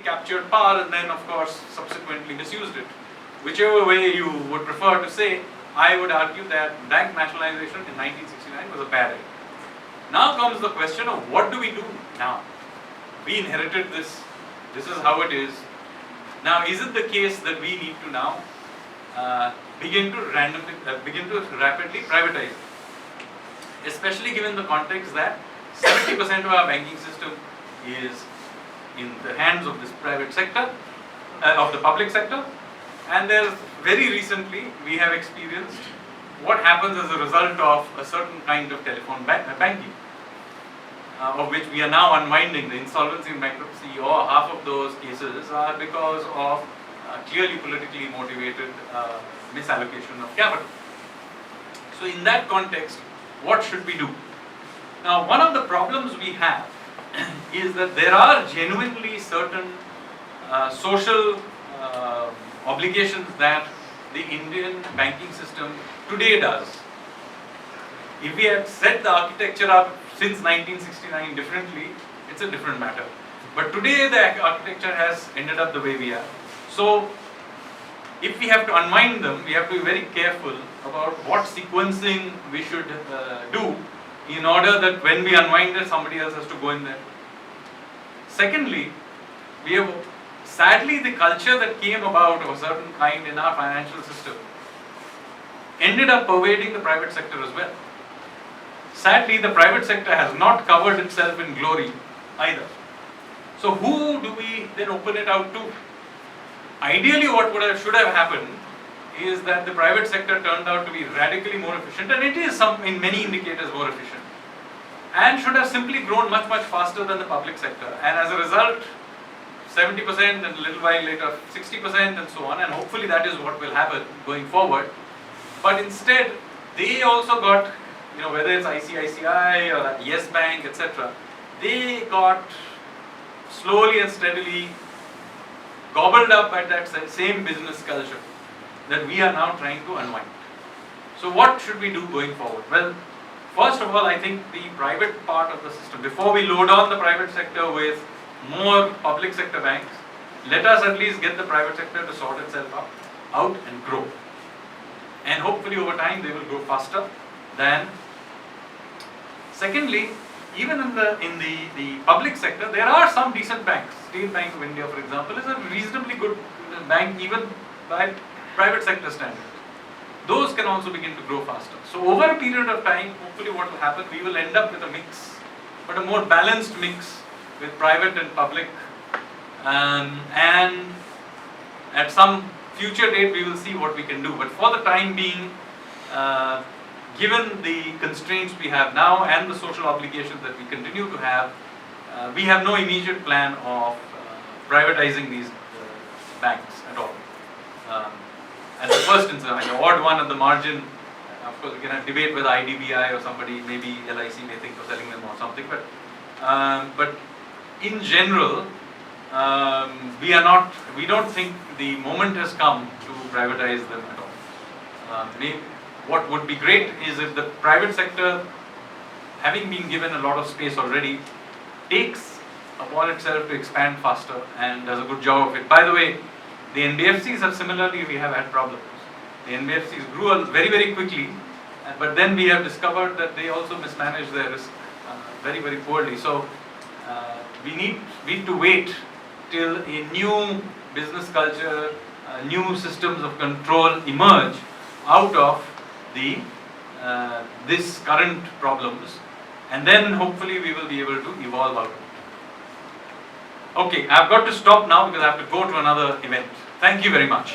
captured power and then of course subsequently misused it. Whichever way you would prefer to say, I would argue that bank nationalization in 1969 was a bad idea. Now comes the question of what do we do now? We inherited this, this is how it is. Now is it the case that we need to now begin to rapidly privatize, especially given the context that 70% of our banking system is in the hands of this private sector, of the public sector, and there's very recently we have experienced what happens as a result of a certain kind of telephone banking, of which we are now unwinding. The insolvency and bankruptcy, or half of those cases, are because of clearly politically motivated misallocation of capital. So in that context, what should we do? Now, one of the problems we have is that there are genuinely certain social obligations that the Indian banking system today does. If we had set the architecture up since 1969 differently, it's a different matter. But today the architecture has ended up the way we are. So if we have to unwind them, we have to be very careful about what sequencing we should do in order that when we unwind it, somebody else has to go in there. Secondly, we have, sadly, the culture that came about of a certain kind in our financial system ended up pervading the private sector as well. Sadly, the private sector has not covered itself in glory either. So who do we then open it out to? Ideally, what should have happened is that the private sector turned out to be radically more efficient, and it is in many indicators more efficient, and should have simply grown much faster than the public sector, and as a result 70% and a little while later 60% and so on, and hopefully that is what will happen going forward. But instead they also got, whether it's ICICI or Yes Bank, etc., they got slowly and steadily gobbled up at that same business culture that we are now trying to unwind. So what should we do going forward? Well, first of all, I think the private part of the system, before we load on the private sector with more public sector banks, let us at least get the private sector to sort itself out and grow. And hopefully over time they will grow faster than. Secondly, even in the public sector, there are some decent banks. State Bank of India, for example, is a reasonably good bank even by private sector standards. Those can also begin to grow faster. So over a period of time, hopefully what will happen, we will end up with a mix, but a more balanced mix with private and public, and at some future date we will see what we can do. But for the time being, given the constraints we have now and the social obligations that we continue to have, we have no immediate plan of privatizing these banks at all. As the first instance, the odd one at the margin, of course we can have debate whether IDBI or somebody, maybe LIC may think of selling them or something, but in general, we don't think the moment has come to privatize them at all. What would be great is if the private sector, having been given a lot of space already, takes upon itself to expand faster and does a good job of it. By the way, the NBFCs have similarly, we have had problems. The NBFCs grew very quickly, but then we have discovered that they also mismanage their risk very poorly. So we need to wait till a new business culture, new systems of control emerge out of this current problems, and then hopefully we will be able to evolve out of it. Okay, I've got to stop now because I have to go to another event. Thank you very much.